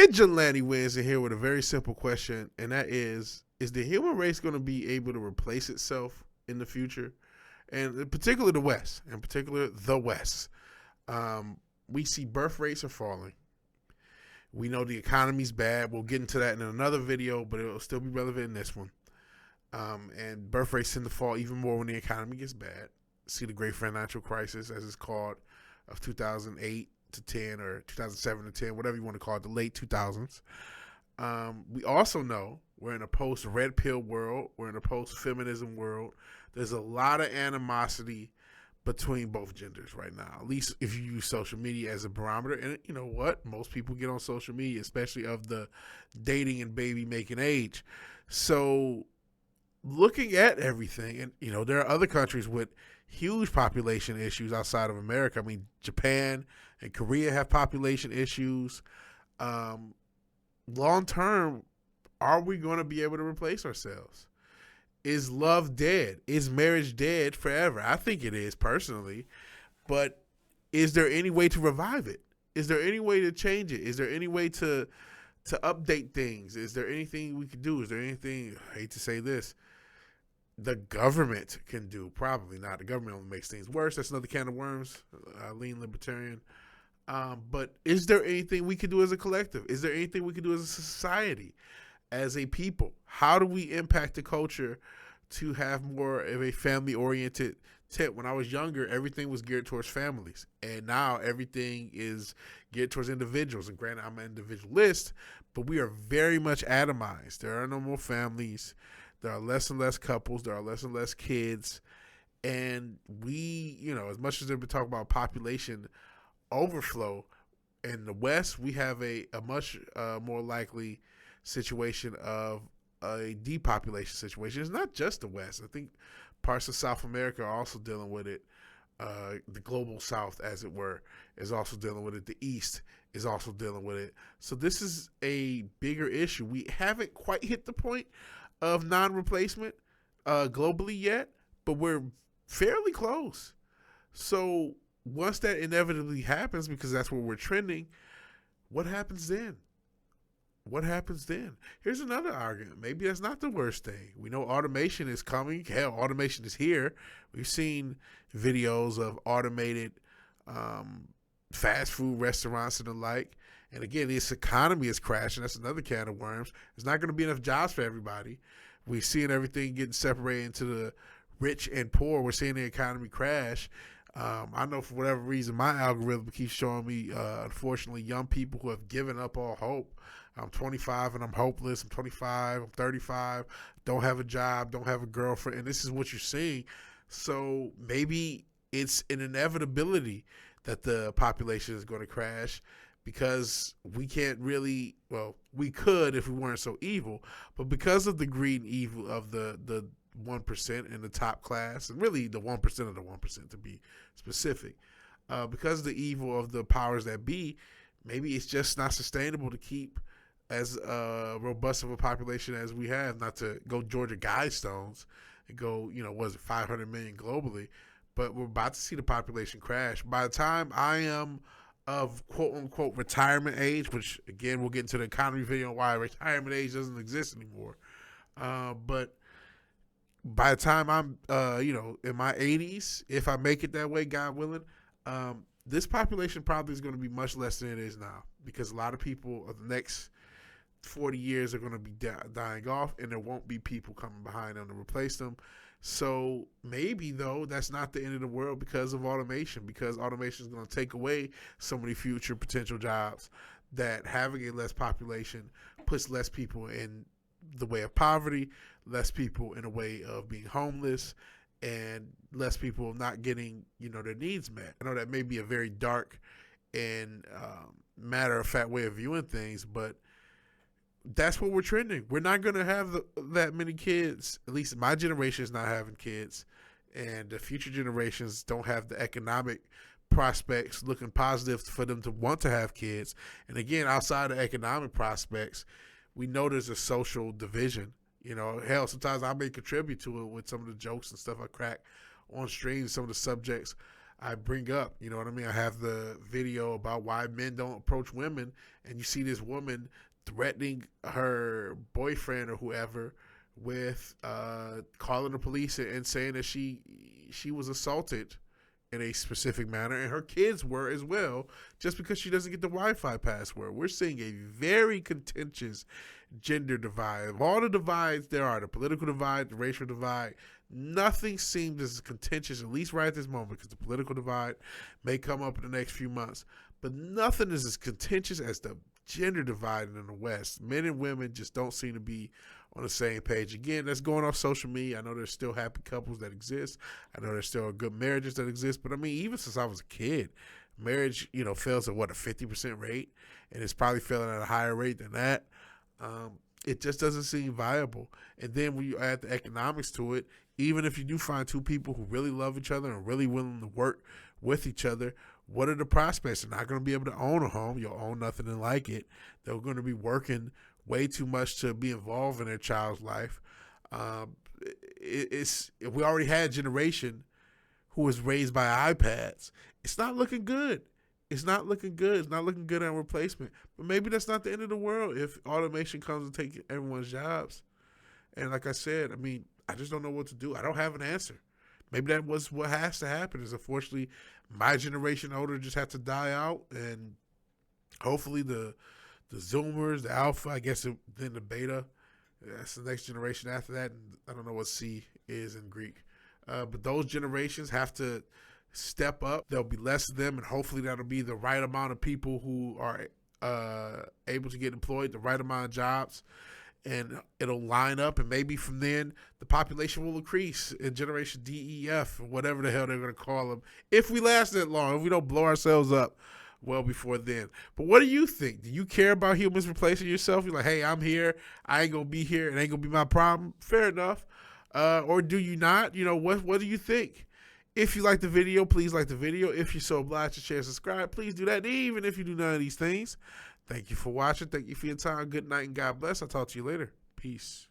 VigilanteWilliamson here with a very simple question, and that is the human race going to be able to replace itself in the future? And in particular, the West. In particular, the West. We see birth rates are falling. We know the economy's bad. We'll get into that in another video, but it'll still be relevant in this one. And birth rates tend to fall even more when the economy gets bad. See the great financial crisis, as it's called, of 2008 to 10 or 2007 to 10, whatever you want to call it, the late 2000s. We also know we're in a post-red pill world. We're in a post-feminism world. There's a lot of animosity between both genders right now, at least if you use social media as a barometer. And you know what? Most people get on social media, especially of the dating and baby-making age. So looking at everything, and there are other countries with huge population issues outside of America. I mean, Japan and Korea have population issues. Long term, are we going to be able to replace ourselves? Is love dead? Is marriage dead forever? I think it is, personally. But is there any way to revive it? Is there any way to change it? Is there any way to update things? Is there anything we could do? Is there anything, I hate to say this, the government can do? Probably not. The government only makes things worse. That's another can of worms. Lean libertarian. But is there anything we can do as a collective? Is there anything we can do as a society, as a people? How do we impact the culture to have more of a family-oriented tip? When I was younger, everything was geared towards families. And now everything is geared towards individuals. And granted, I'm an individualist, but we are very much atomized. There are no more families. There are less and less couples. There are less and less kids. And we, as much as they've been talking about population overflow, in the West, we have a much more likely situation of a depopulation situation. It's not just the West. I think parts of South America are also dealing with it. The global South, as it were, is also dealing with it. The East is also dealing with it. So this is a bigger issue. We haven't quite hit the point of non-replacement globally yet, but we're fairly close. So once that inevitably happens, because that's where we're trending, what happens then? What happens then? Here's another argument. Maybe that's not the worst thing. We know automation is coming. Hell, automation is here. We've seen videos of automated fast food restaurants and the like. And again, this economy is crashing. That's another can of worms. There's not going to be enough jobs for everybody. We're seeing everything getting separated into the rich and poor. We're seeing the economy crash. I know for whatever reason, my algorithm keeps showing me, unfortunately, young people who have given up all hope. I'm 25 and I'm hopeless. I'm 25, I'm 35, don't have a job, don't have a girlfriend, and this is what you're seeing. So maybe it's an inevitability that the population is going to crash, because we can't really, well, we could if we weren't so evil, but because of the greed and evil of the 1% in the top class, and really the 1% of the 1% to be specific, because of the evil of the powers that be, maybe it's just not sustainable to keep as robust of a population as we have. Not to go Georgia Guidestones and go, 500 million globally, but we're about to see the population crash. By the time I am of quote-unquote retirement age, which again, we'll get into the economy video on why retirement age doesn't exist anymore, but by the time I'm, in my 80s, if I make it that way, God willing, this population probably is going to be much less than it is now, because a lot of people of the next 40 years are going to be dying off, and there won't be people coming behind them to replace them. So maybe, though, that's not the end of the world because of automation, because automation is going to take away so many future potential jobs, that having a less population puts less people in the way of poverty, less people in a way of being homeless, and less people not getting, their needs met. I know that may be a very dark and matter-of-fact way of viewing things, but that's what we're trending. We're not going to have that many kids. At least my generation is not having kids, and the future generations don't have the economic prospects looking positive for them to want to have kids. And again, outside of economic prospects, we know there's a social division. Hell, sometimes I may contribute to it with some of the jokes and stuff I crack on stream, some of the subjects I bring up. You know what I mean? I have the video about why men don't approach women, and you see this woman threatening her boyfriend or whoever with calling the police and saying that she was assaulted in a specific manner, and her kids were as well, just because she doesn't get the Wi-Fi password. We're seeing a very contentious gender divide. Of all the divides there are, the political divide, the racial divide, nothing seems as contentious, at least right at this moment, because the political divide may come up in the next few months, but nothing is as contentious as the gender divide in the West. Men and women just don't seem to be on the same page. Again, that's going off social media. I know there's still happy couples that exist. I know there's still good marriages that exist. But I mean, even since I was a kid, marriage, fails at what, a 50% rate, and it's probably failing at a higher rate than that. It just doesn't seem viable. And then when you add the economics to it, even if you do find two people who really love each other and really willing to work with each other, what are the prospects? They're not going to be able to own a home. You'll own nothing and like it. They're going to be working way too much to be involved in their child's life. We already had a generation who was raised by iPads. It's not looking good. It's not looking good. It's not looking good on replacement. But maybe that's not the end of the world if automation comes and takes everyone's jobs. And like I said, I mean, I just don't know what to do. I don't have an answer. Maybe that was what has to happen, is unfortunately my generation older just have to die out, and hopefully the Zoomers, the Alpha, I guess then the Beta, that's the next generation after that. And I don't know what C is in Greek. But those generations have to step up. There'll be less of them, and hopefully that'll be the right amount of people who are able to get employed, the right amount of jobs, and it'll line up, and maybe from then the population will increase in generation D, E, F, or whatever the hell they're going to call them, if we last that long, if we don't blow ourselves up well before then. But what do you think? Do you care about humans replacing yourself? You're like, hey, I'm here, I ain't going to be here, it ain't going to be my problem. Fair enough. Or do you not? What do you think? If you like the video, please like the video. If you're so obliged to share and subscribe, please do that. Even if you do none of these things, thank you for watching. Thank you for your time. Good night and God bless. I'll talk to you later. Peace.